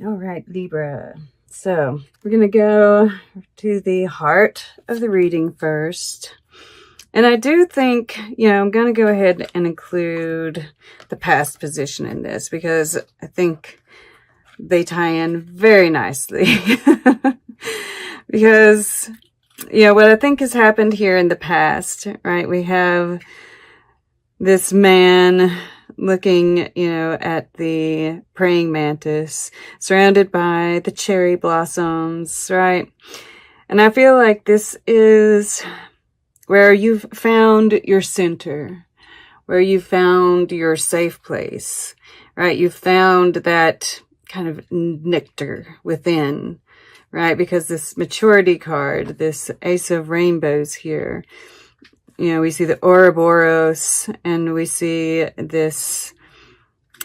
All right, Libra. So we're going to go to the heart of the reading first. And I do think, I'm going to go ahead and include the past position in this because I think they tie in very nicely. Because, what I think has happened here in the past, right? We have this man looking, at the praying mantis, surrounded by the cherry blossoms, right? And I feel like this is where you've found your center, where you found your safe place, right? You found that kind of nectar within, right? Because this maturity card, this Ace of Rainbows here, we see the Ouroboros, and we see this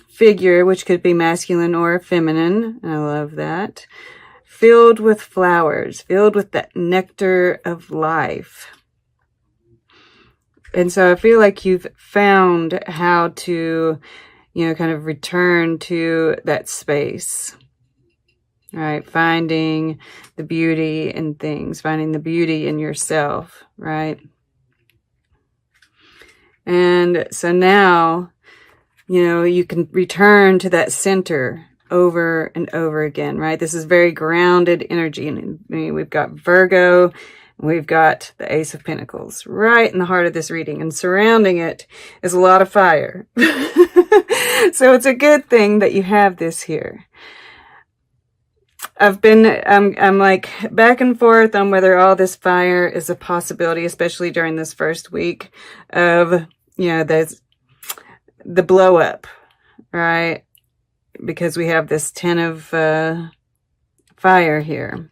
figure, which could be masculine or feminine. I love that. Filled with flowers, filled with that nectar of life. And so I feel like you've found how to, kind of return to that space. Right? Finding the beauty in things, finding the beauty in yourself, right? And so now, you can return to that center over and over again, right? This is very grounded energy. And we've got Virgo, we've got the Ace of Pentacles right in the heart of this reading, and surrounding it is a lot of fire. So it's a good thing that you have this here. I'm like back and forth on whether all this fire is a possibility, especially during this first week of, there's the blow up, right? Because we have this 10 of fire here.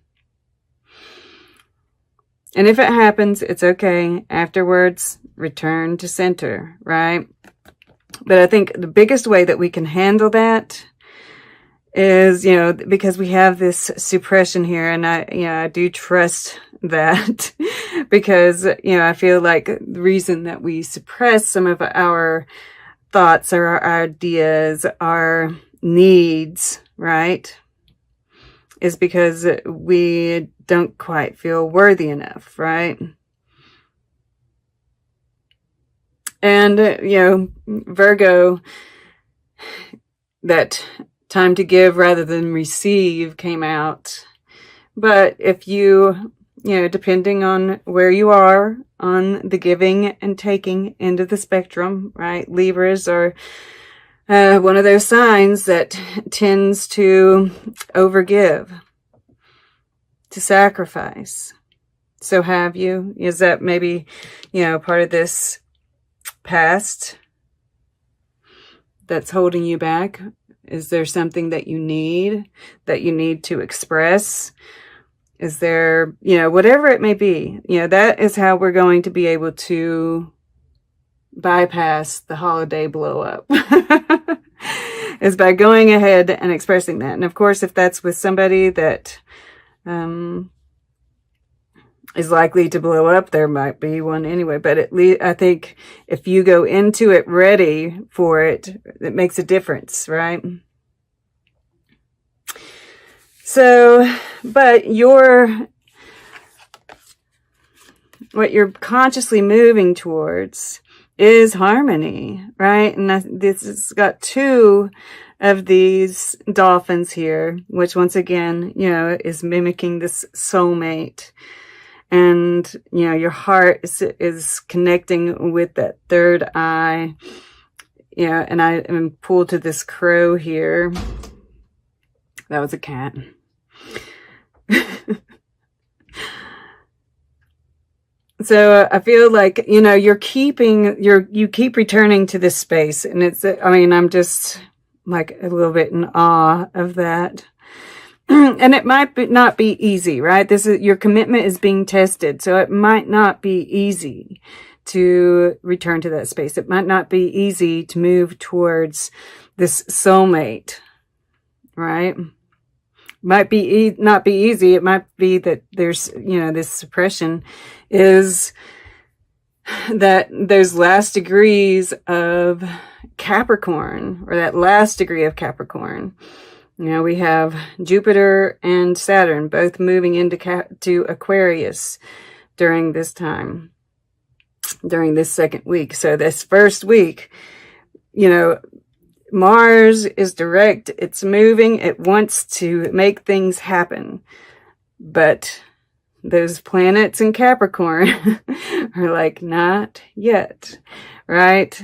And if it happens, it's okay. Afterwards, return to center, right? But I think the biggest way that we can handle that is, because we have this suppression here, and I do trust that because, I feel like the reason that we suppress some of our thoughts or our ideas, our needs, right, is because we don't quite feel worthy enough, right? And, Virgo, that time to give rather than receive came out. But if you, depending on where you are on the giving and taking end of the spectrum, right? Libras are one of those signs that tends to overgive, to sacrifice. So have you? Is that maybe, part of this past that's holding you back? Is there something that you need to express? Is there, whatever it may be, that is how we're going to be able to bypass the holiday blow up is by going ahead and expressing that. And of course, if that's with somebody that, is likely to blow up, there might be one anyway, but at least I think if you go into it ready for it, it makes a difference, right? So, but what you're consciously moving towards is harmony, right? And this has got two of these dolphins here, which once again, is mimicking this soulmate. And, your heart is connecting with that third eye. And I am pulled to this crow here. That was a cat. So I feel like, you keep returning to this space. And I'm just like a little bit in awe of that. And it might not be easy, right? Your commitment is being tested. So it might not be easy to return to that space. It might not be easy to move towards this soulmate, right? Might be not be easy. It might be that there's, this suppression is that those last degrees of Capricorn, or that last degree of Capricorn, You know, we have Jupiter and Saturn both moving into to Aquarius during this time, during this second week. So this first week, you know, Mars is direct, it's moving, it wants to make things happen. But those planets in Capricorn are like, not yet, right?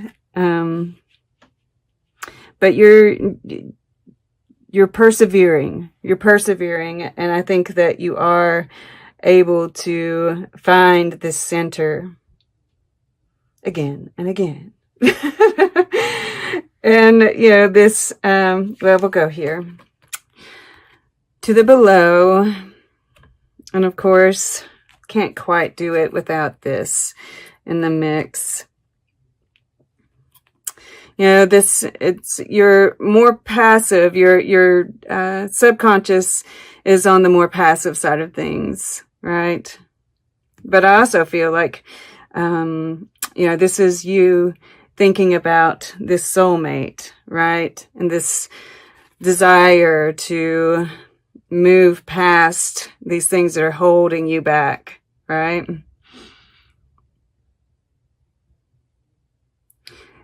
But you're persevering, and I think that you are able to find this center again and again. And, you know, this, well, we'll go here to the below. And of course, can't quite do it without this in the mix. You know, you're more passive. Your subconscious is on the more passive side of things, right? But I also feel like, you know, this is you thinking about this soulmate, right? And this desire to move past these things that are holding you back, right?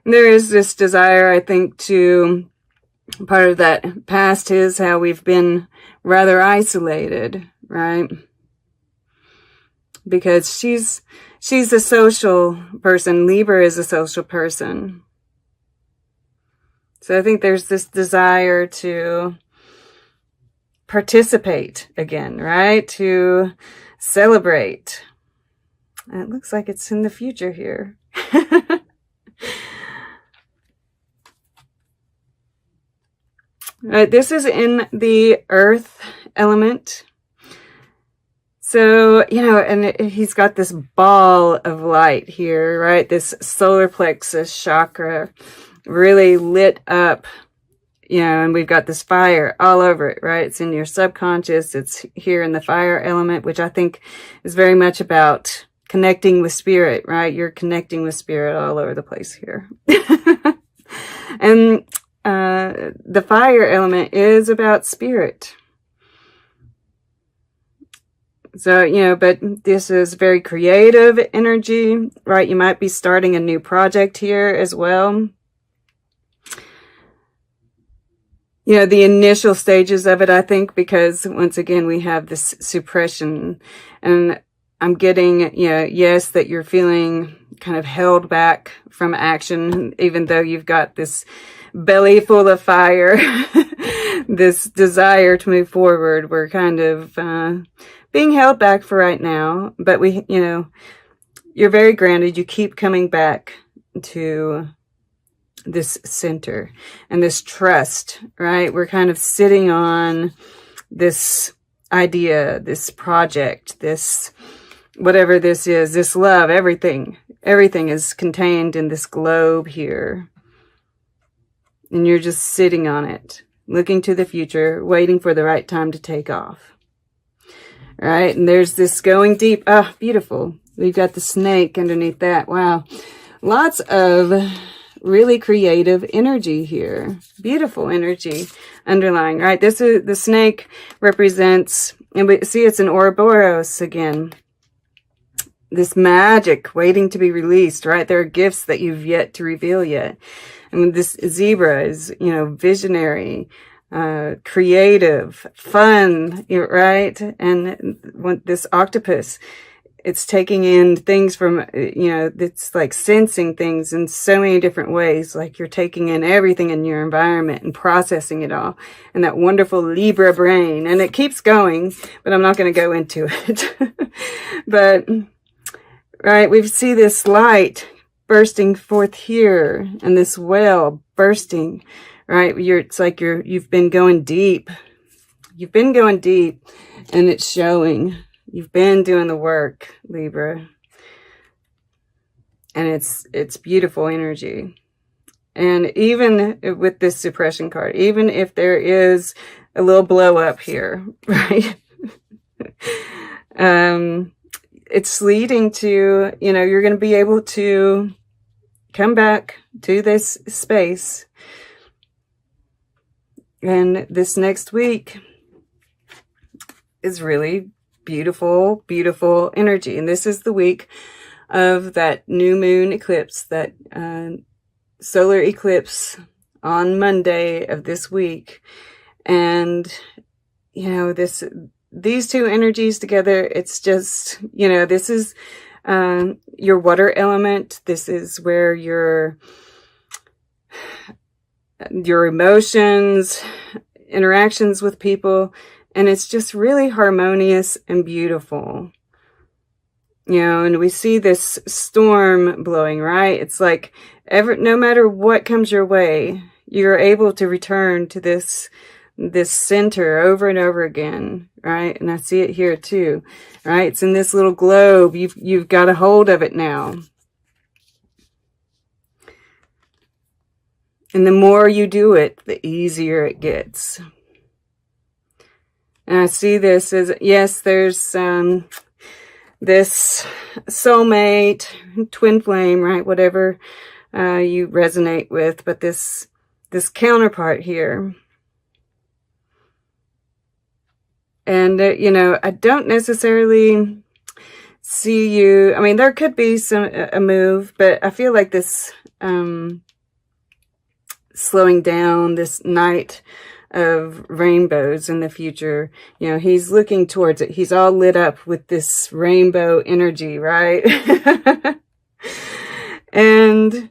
There is this desire, I think, to, part of that past is how we've been rather isolated, right? Because she's a social person. Libra is a social person. So I think there's this desire to participate again, right? To celebrate. And it looks like it's in the future here. This is in the earth element. So, you know, and he's got this ball of light here, right? This solar plexus chakra really lit up, you know, and we've got this fire all over it, right? It's in your subconscious. It's here in the fire element, which I think is very much about connecting with spirit, right? You're connecting with spirit all over the place here. And the fire element is about spirit. So, you know, but this is very creative energy, right? You might be starting a new project here as well. You know, the initial stages of it, I think, because once again, we have this suppression, and I'm getting, you know, yes, that you're feeling kind of held back from action, even though you've got this belly full of fire, this desire to move forward. We're kind of being held back for right now, but we, you know, you're very grounded. You keep coming back to this center and this trust, right? We're kind of sitting on this idea, this project, this, whatever this is, this love, everything is contained in this globe here. And you're just sitting on it, looking to the future, waiting for the right time to take off. Right? And there's this going deep. Ah, beautiful. We've got the snake underneath that. Wow. Lots of really creative energy here. Beautiful energy underlying, right? This is, the snake represents, and we see it's an Ouroboros again. This magic waiting to be released, right? There are gifts that you've yet to reveal yet. I mean, this zebra is, you know, visionary, creative, fun, right? And this octopus, it's taking in things from, you know, it's like sensing things in so many different ways. Like you're taking in everything in your environment and processing it all. And that wonderful Libra brain. And it keeps going, but I'm not going to go into it. But, right, we see this light bursting forth here, and this well bursting, right? It's like you've been going deep. You've been going deep, and it's showing. You've been doing the work, Libra. And it's beautiful energy. And even with this suppression card, even if there is a little blow up here, right? It's leading to, you know, you're going to be able to come back to this space And this next week is really beautiful, beautiful energy. And this is the week of that new moon eclipse, that solar eclipse on Monday of this week. And, you know, these two energies together, it's just, you know, this is your water element. This is where your emotions, interactions with people, and it's just really harmonious and beautiful. You know, and we see this storm blowing, right? It's like no matter what comes your way, you're able to return to this center over and over again, right? And I see it here too, right? It's in this little globe. You've got a hold of it now. And the more you do it, the easier it gets. And I see this as, yes, there's this soulmate, twin flame, right? Whatever you resonate with, but this counterpart here. And, you know, I don't necessarily see you, I mean, there could be a move, but I feel like this slowing down, this night of rainbows in the future. You know, he's looking towards it. He's all lit up with this rainbow energy, right? And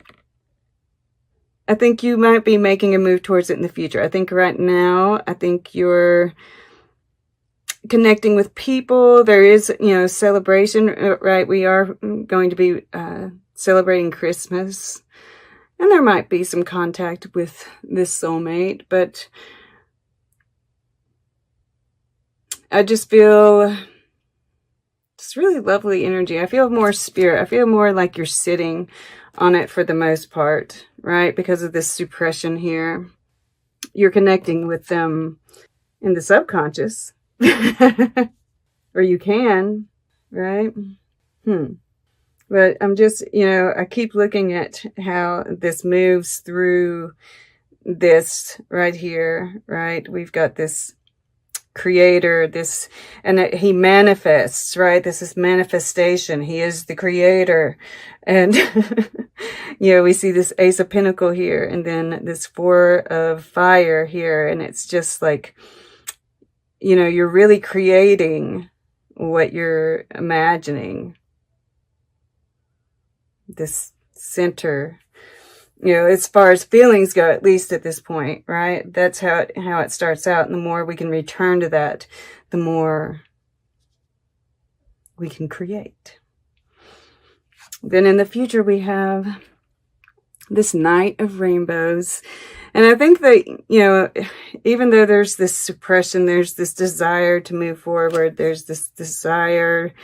I think you might be making a move towards it in the future. I think right now, I think you're connecting with people. There is, you know, celebration, right? We are going to be celebrating Christmas. And there might be some contact with this soulmate, but I just feel it's really lovely energy. I feel more spirit. I feel more like you're sitting on it for the most part, right? Because of this suppression here. You're connecting with them in the subconscious. Or you can, right? But I'm just, you know, I keep looking at how this moves through this right here, right? We've got this creator, and he manifests, right? This is manifestation. He is the creator. And, you know, we see this Ace of Pentacles here, and then this Four of Fire here. And it's just like, you know, you're really creating what you're imagining. This center, you know, as far as feelings go, at least at this point, right? That's how it starts out. And the more we can return to that, the more we can create. Then in the future, we have this night of rainbows. And I think that, you know, even though there's this suppression, there's this desire to move forward, there's this desire,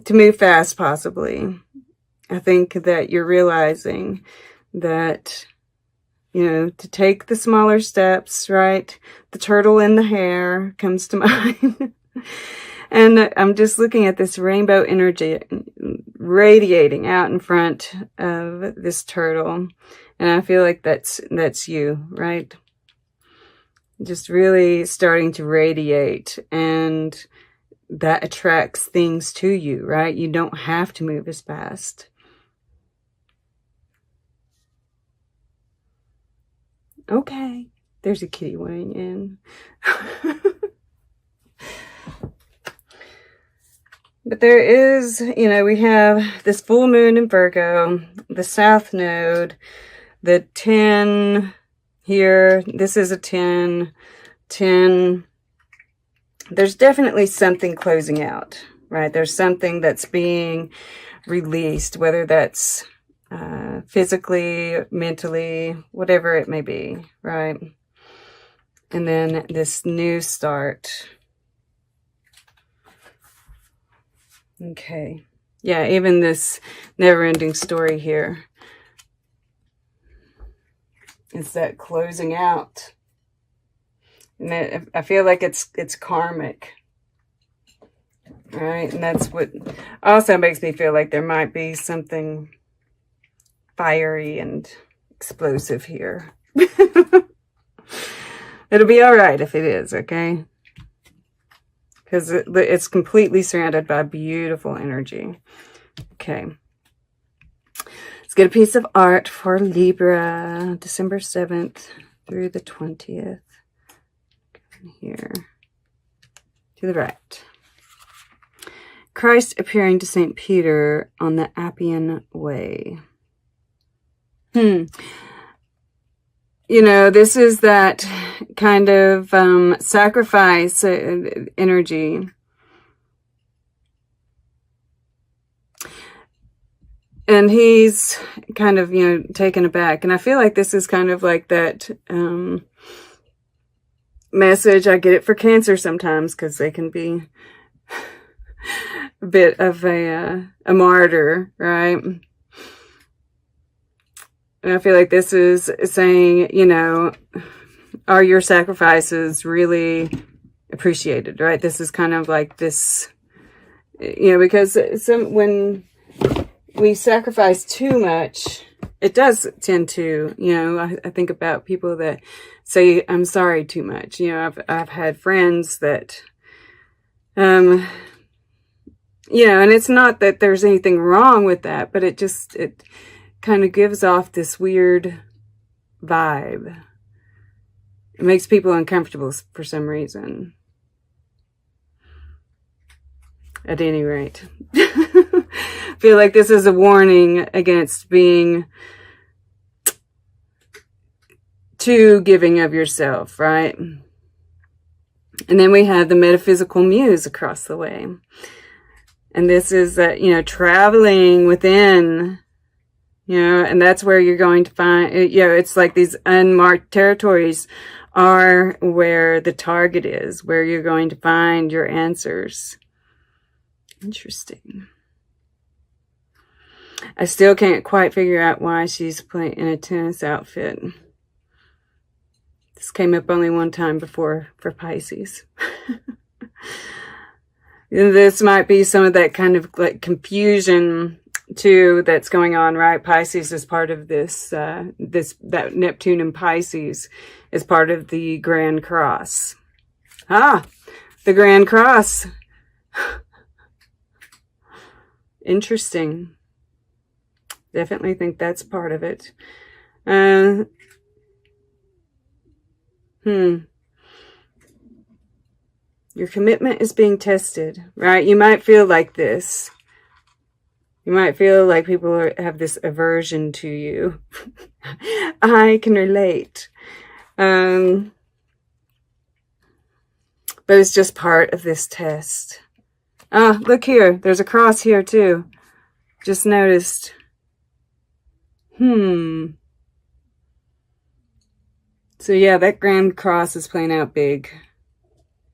to move fast, possibly. I think that you're realizing that, you know, to take the smaller steps, right? The turtle in the hair comes to mind. And I'm just looking at this rainbow energy radiating out in front of this turtle. And I feel like that's you, right? Just really starting to radiate, and that attracts things to you, right? You don't have to move as fast. Okay, there's a kitty weighing in. But there is, you know, we have this full moon in Virgo, the South Node, the 10 here. This is a 10. There's definitely something closing out, right? There's something that's being released, whether that's physically, mentally, whatever it may be, right? And then this new start. Okay. Yeah, even this never-ending story here. It's that closing out. And I feel like it's karmic, right? And that's what also makes me feel like there might be something fiery and explosive here. It'll be all right if it is, okay? Because it's completely surrounded by beautiful energy. Okay. Let's get a piece of art for Libra, December 7th through the 20th. Here to the right. Christ appearing to St. Peter on the Appian Way. You know, this is that kind of sacrifice energy. And he's kind of, you know, taken aback. And I feel like this is kind of like that message. I get it for Cancer sometimes because they can be a bit of a martyr, right? And I feel like this is saying, you know, are your sacrifices really appreciated, right? This is kind of like this, you know, because when we sacrifice too much, it does tend to, you know, I think about people that say, I'm sorry too much. You know, I've had friends that, you know, and it's not that there's anything wrong with that, but it kind of gives off this weird vibe. It makes people uncomfortable for some reason. At any rate. I feel like this is a warning against being too giving of yourself, right? And then we have the metaphysical muse across the way. And this is that, you know, traveling within, you know, and that's where you're going to find, you know, it's like these unmarked territories are where the target is, where you're going to find your answers. Interesting. I still can't quite figure out why she's playing in a tennis outfit. This came up only one time before for Pisces. This might be some of that kind of like confusion too that's going on, right? Pisces is part of this, that Neptune in Pisces is part of the Grand Cross. Ah, the Grand Cross. Interesting. Definitely think that's part of it. Your commitment is being tested, right? You might feel like this. You might feel like people have this aversion to you. I can relate. But it's just part of this test. Ah, look here. There's a cross here too. Just noticed. So yeah, that Grand Cross is playing out big.